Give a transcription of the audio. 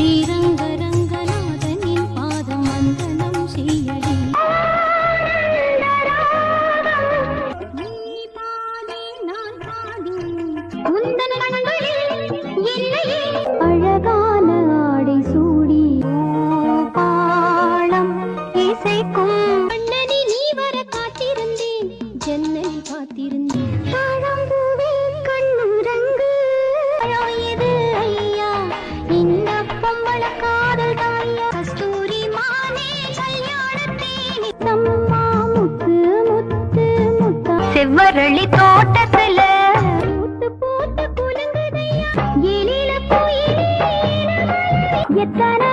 ஸ்ரீரங்க ரங்கநாதனின் பாதம் வந்தனம் செய்யடி. நீ பாதி நான் பாதி உந்தன் கண்களில் இல்லையே அழகான ஆடை சூடி பாளம் இசைக்கும் கண்ணனி நீ வர காத்திருந்தேன் ஜன்னலில் காத்திருந்தேன். தாழம்பூவே கண்ணுரங்கு இது ஐயா இந்த பொம்பள காதல் தாயா கஸ்தூரி மானே கல்யாணத்தேனி தம்மா முத்து முத்து முத்தா செவ்வரளி தோட்டத்துல பூத்து பூத்து குலுங்குதையா எழில போய் எத்தனை